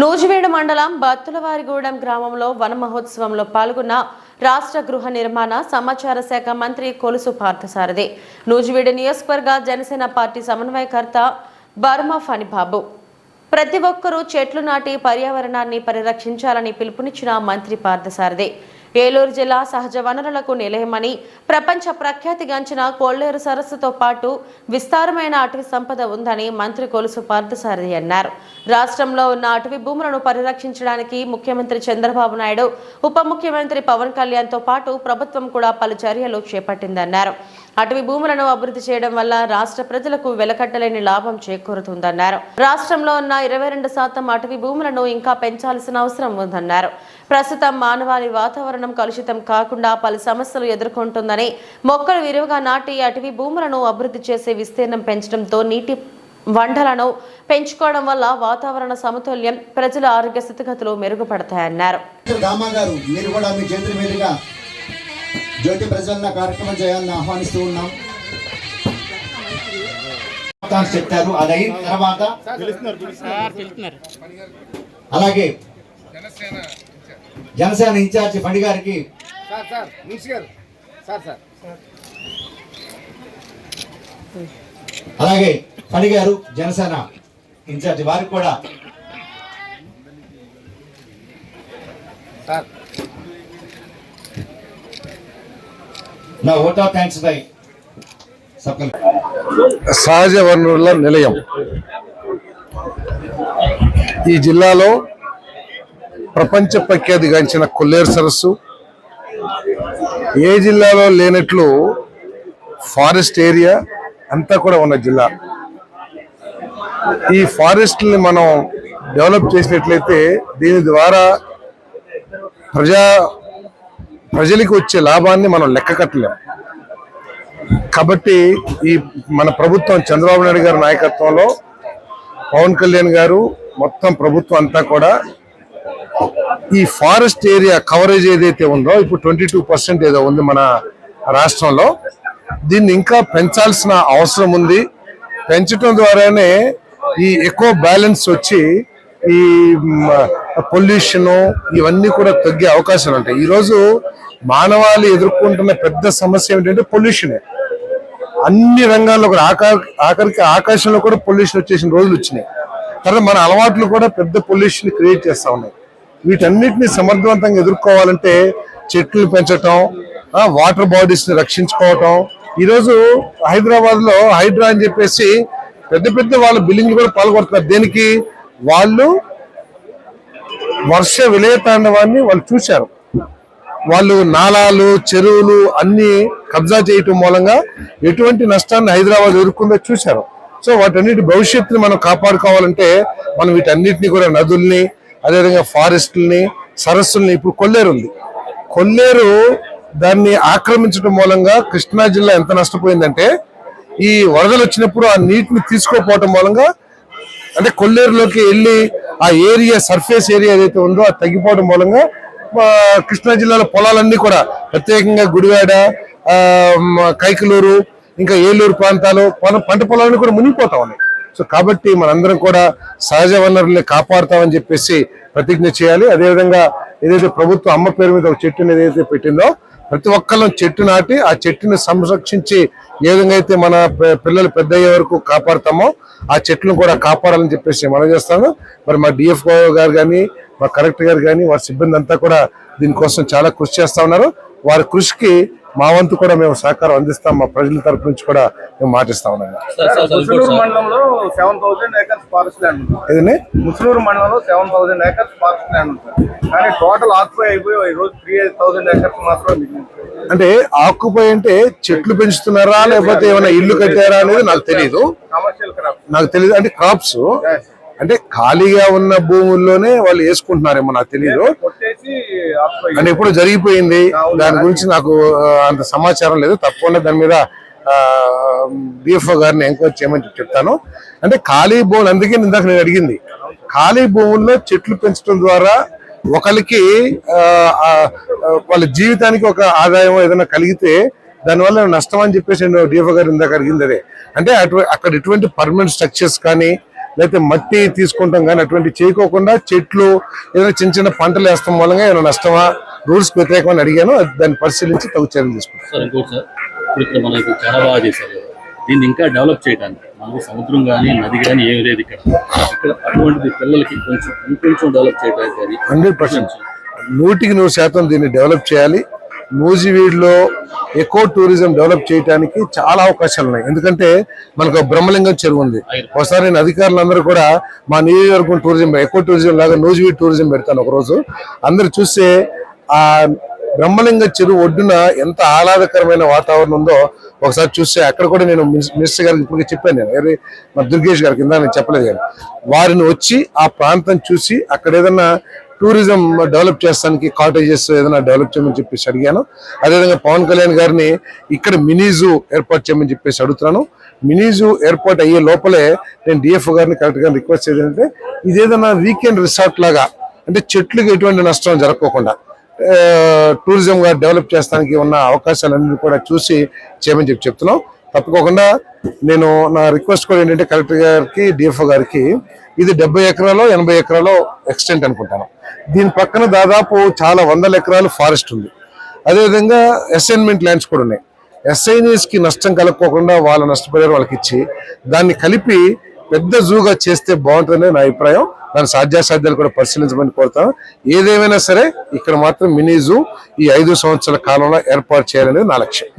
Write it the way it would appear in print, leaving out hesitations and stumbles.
నూజివీడు మండలం బత్తులవారిగూడెం గ్రామంలో వన మహోత్సవంలో పాల్గొన్న రాష్ట్ర గృహ నిర్మాణ సమాచార శాఖ మంత్రి కొలుసు పార్థసారథి, నూజివీడు నియోజకవర్గ జనసేన పార్టీ సమన్వయకర్త బర్మా ఫణిబాబు. ప్రతి ఒక్కరూ చెట్లు నాటి పర్యావరణాన్ని పరిరక్షించాలని పిలుపునిచ్చిన మంత్రి పార్థసారథి, ఏలూరు జిల్లా సహజ వనరులకు నిలయమని ప్రపంచ ప్రఖ్యాతిగాంచిన కొల్లేరు సరస్సుతో పాటు విస్తారమైన అటవీ సంపద ఉందని మంత్రి కొలుసు పార్థసారథి అన్నారు. రాష్ట్రంలో ఉన్న అటవీ భూములను పరిరక్షించడానికి ముఖ్యమంత్రి చంద్రబాబు నాయుడు, ఉప ముఖ్యమంత్రి పవన్ కళ్యాణ్తో పాటు ప్రభుత్వం కూడా పలు చర్యలు చేపట్టిందన్నారు. అటవీ భూములను అభివృద్ధి చేయడం వల్ల రాష్ట్ర ప్రజలకు వెలకట్టలేని లాభం చేకూరుతుందన్నారు. రాష్ట్రంలో ఉన్న 22% అటవీ భూములను ఇంకా పెంచాల్సిన అవసరం ఉందన్నారు. ప్రస్తుతం మానవాళి వాతావరణం కలుషితం కాకుండా పలు సమస్యలు ఎదుర్కొంటుందని మొక్కలు విరివిగా నాటి అటవీ భూములను అభివృద్ధి చేసే విస్తీర్ణం పెంచడంతో నీటి వంటలను పెంచుకోవడం వల్ల వాతావరణ సమతుల్యం, ప్రజల ఆరోగ్య స్థితిగతులు మెరుగుపడతాయన్నారు. జ్యోతి ప్రజల కార్యక్రమం చేయాలని ఆహ్వానిస్తూ ఉన్నాం. చెప్తారు అది అయిన తర్వాత అలాగే జనసేన ఇన్ఛార్జి ఫణి గారికి అలాగే ఫణి గారు జనసేన ఇన్ఛార్జి వారికి కూడా సహజ వనరుల నిలయం ఈ జిల్లాలో ప్రపంచ ప్రఖ్యాతిగాంచిన కొల్లేరు సరస్సు, ఏ జిల్లాలో లేనట్లు ఫారెస్ట్ ఏరియా అంతా కూడా ఉన్న జిల్లా. ఈ ఫారెస్ట్ని మనం డెవలప్ చేసినట్లయితే దీని ద్వారా ప్రజలకు వచ్చే లాభాన్ని మనం లెక్క కట్టలేం. కాబట్టి ఈ మన ప్రభుత్వం చంద్రబాబు నాయుడు గారి నాయకత్వంలో పవన్ కళ్యాణ్ గారు మొత్తం ప్రభుత్వం అంతా కూడా ఈ ఫారెస్ట్ ఏరియా కవరేజ్ ఏదైతే ఉందో ఇప్పుడు 22% ఏదో ఉంది మన రాష్ట్రంలో, దీన్ని ఇంకా పెంచాల్సిన అవసరం ఉంది. పెంచడం ద్వారానే ఈ ఎకో బ్యాలెన్స్ వచ్చి ఈ పొల్యూషన్ ఇవన్నీ కూడా తగ్గే అవకాశాలు ఉంటాయి. ఈరోజు మానవాళి ఎదుర్కొంటున్న పెద్ద సమస్య ఏమిటంటే పొల్యూషనే. అన్ని రంగాల్లో కూడా ఆఖరికి ఆకాశంలో కూడా పొల్యూషన్ వచ్చేసిన రోజులు వచ్చినాయి. తర్వాత మన అలవాట్లు కూడా పెద్ద పొల్యూషన్ క్రియేట్ చేస్తూ ఉన్నాయి. వీటన్నిటిని సమర్థవంతంగా ఎదుర్కోవాలంటే చెట్లు పెంచటం, వాటర్ బాడీస్ ని రక్షించుకోవటం. ఈరోజు హైదరాబాద్ లో హైడ్రా అని చెప్పేసి పెద్ద వాళ్ళ బిల్డింగ్లు కూడా పాల్గొడుతున్నారు. దేనికి? వాళ్ళు వర్ష విలయతాండవాన్ని వాళ్ళు చూశారు. వాళ్ళు నాలాలు, చెరువులు అన్ని కబ్జా చేయటం మూలంగా ఎటువంటి నష్టాన్ని హైదరాబాద్ ఎదుర్కొందో చూశారు. సో వాటన్నిటి భవిష్యత్తుని మనం కాపాడుకోవాలంటే మనం వీటన్నిటిని కూడా నదుల్ని, అదేవిధంగా ఫారెస్ట్లని, సరస్సుల్ని, ఇప్పుడు కొల్లేరు ఉంది. కొల్లేరు దాన్ని ఆక్రమించడం మూలంగా కృష్ణా జిల్లా ఎంత నష్టపోయిందంటే ఈ వరదలు వచ్చినప్పుడు ఆ నీటిని తీసుకోపోవటం మూలంగా, అంటే కొల్లేరులోకి వెళ్ళి ఆ ఏరియా సర్ఫేస్ ఏరియా ఏదైతే ఉందో అది తగ్గిపోవడం మూలంగా కృష్ణా జిల్లాలో పొలాలన్నీ కూడా ప్రత్యేకంగా గుడివాడ, కైకలూరు, ఇంకా ఏలూరు ప్రాంతాలు పంట పొలాలన్నీ కూడా మునిగిపోతా ఉన్నాయి. సో కాబట్టి మనందరం కూడా సహజ వనరుల్ని కాపాడుతామని చెప్పేసి ప్రతిజ్ఞ చేయాలి. అదేవిధంగా ఏదైతే ప్రభుత్వం అమ్మ పేరు మీద ఒక చెట్టుని ఏదైతే పెట్టిందో ప్రతి ఒక్కళ్ళం చెట్టు నాటి ఆ చెట్టుని సంరక్షించి ఏ విధంగా అయితే మన పిల్లలు పెద్ద అయ్యే వరకు కాపాడుతామో ఆ చెట్లను కూడా కాపాడాలని చెప్పేసి మనం చేస్తాను. మరి మా డిఎఫ్ఓ గారు కానీ, మా కలెక్టర్ గారు కానీ, వారి సిబ్బంది అంతా కూడా దీనికోసం చాలా కృషి చేస్తా ఉన్నారు. వారి కృషికి మా వంతు కూడా మేము సహకారం అందిస్తాం. మా ప్రజల తరపు నుంచి కూడా మేము మాటిస్తా ఉన్నాం. ముస్లూరు మండలంలో 7,000 acres ఫారెస్ట్ ల్యాండ్ ఉంది. ఏదండి? ముస్లూరు మండలంలో 7,000 acres ఫారెస్ట్ ల్యాండ్ ఉంటుంది. కానీ టోటల్ ఆక్యుపై అయిపోయి ఈ రోజు 3,000 acres మాత్రమే మిగిలింది. అంటే ఆక్యుపై అంటే చెట్లు పెంచుతున్నారా లేకపోతే ఏమైనా ఇల్లు కట్టారా అనేది నాకు తెలియదు. కమర్షియల్ క్రాప్ నాకు తెలియదు. అంటే క్రాప్స్ అంటే ఖాళీగా ఉన్న భూముల్లోనే వాళ్ళు వేసుకుంటున్నారేమో నాకు తెలియదు. అంటే ఎప్పుడు జరిగిపోయింది, దాని గురించి నాకు అంత సమాచారం లేదు. తప్పకుండా దాని మీద డిఎఫ్ఓ గారిని ఎంక్వైరీ చేయమని చెప్తాను. అంటే ఖాళీ భూములు, అందుకే ఇందాక నేను అడిగింది, ఖాళీ భూముల్లో చెట్లు పెంచడం ద్వారా ఒకరికి వాళ్ళ జీవితానికి ఒక ఆదాయం ఏదైనా కలిగితే దానివల్ల నష్టం అని చెప్పేసి డిఎఫ్ఓ గారు ఇందాక అడిగింది అదే. అంటే అక్కడ ఎటువంటి పర్మనెంట్ స్ట్రక్చర్స్ కానీ లేకపోతే మట్టి తీసుకుంటాం కానీ అటువంటి చేయకోకుండా చెట్లు ఏదైనా చిన్న చిన్న పంటలు వేస్తాం మూలంగా ఏమైనా నష్టమా, రూల్స్ వ్యతిరేకమని అడిగాను. దాన్ని పరిశీలించి తగు చర్యలు తీసుకుంటాం. సార్ ఇంకోటి సార్, ఇప్పుడు ఇక్కడ మనం ఇప్పుడు చాలా బాగా చేశారు కదా, దీన్ని ఇంకా డెవలప్ చేయడానికి మనకు సముద్రం కానీ నది కానీ ఏమి లేదు ఇక్కడ అటువంటిది పిల్లలకి ఇంకొంచెం డెవలప్ చేయడానికి అది 100% 100% దీన్ని డెవలప్ చేయాలి. నూజివీడులో ఎకో టూరిజం డెవలప్ చేయడానికి చాలా అవకాశాలు ఉన్నాయి. ఎందుకంటే మనకు బ్రహ్మలింగం చెరువు ఉంది. ఒకసారి నేను అధికారులందరూ కూడా మా నియోజకవర్గం టూరిజం ఎకో టూరిజం లాగా నూజివీడు టూరిజం పెడతాను ఒకరోజు. అందరు చూస్తే ఆ బ్రహ్మలింగ చెరువు ఒడ్డున ఎంత ఆహ్లాదకరమైన వాతావరణం ఉందో ఒకసారి చూస్తే అక్కడ కూడా నేను మినిస్టర్ గారికి ఇప్పటికే చెప్పాను. నేను మా దుర్గేష్ గారికి కింద నేను చెప్పలేదు కానీ వారిని వచ్చి ఆ ప్రాంతం చూసి అక్కడ ఏదన్నా టూరిజం డెవలప్ చేస్తానికి కాటేజెస్ ఏదైనా డెవలప్ చేయమని చెప్పేసి అడిగాను. అదేవిధంగా పవన్ కళ్యాణ్ గారిని ఇక్కడ మినీ జూ ఏర్పాటు చేయమని చెప్పేసి అడుగుతున్నాను. మినీ జూ ఏర్పాటు అయ్యే లోపలే నేను డిఎఫ్ గారిని కరెక్ట్ గా రిక్వెస్ట్ చేయాలంటే ఇదేదైనా వీకెండ్ రిసార్ట్ లాగా అంటే చెట్లకు ఎటువంటి నష్టం జరగకోకుండా టూరిజం గా డెవలప్ చేస్తానికి ఉన్న అవకాశాలన్నీ కూడా చూసి చేయమని చెప్తున్నాం. తప్పకోకుండా నేను నా రిక్వెస్ట్ కూడా ఏంటంటే కలెక్టర్ గారికి డిఎఫ్ఓ గారికి ఇది 70 ఎకరాలు 80 ఎకరాలు ఎక్స్టెంట్ అనుకుంటాను. దీని పక్కన దాదాపు చాలా 100 ఎకరాలు ఫారెస్ట్ ఉంది. అదేవిధంగా అసైన్మెంట్ ల్యాండ్స్ కూడా ఉన్నాయి. ఎస్ఐనీస్ కి నష్టం కలగకోకుండా వాళ్ళ నష్టపరిహారం వాళ్ళకి ఇచ్చి దాన్ని కలిపి పెద్ద జూగా చేస్తే బాగుంటుందని నా అభిప్రాయం. దాని సాధ్యాసాధ్యాలు కూడా పరిశీలించమని కోరుతాను. ఏదేమైనా సరే ఇక్కడ మాత్రం మినీ జూ ఈ 5 సంవత్సరాల కాలంలో ఏర్పాటు చేయాలనేది నా లక్ష్యం.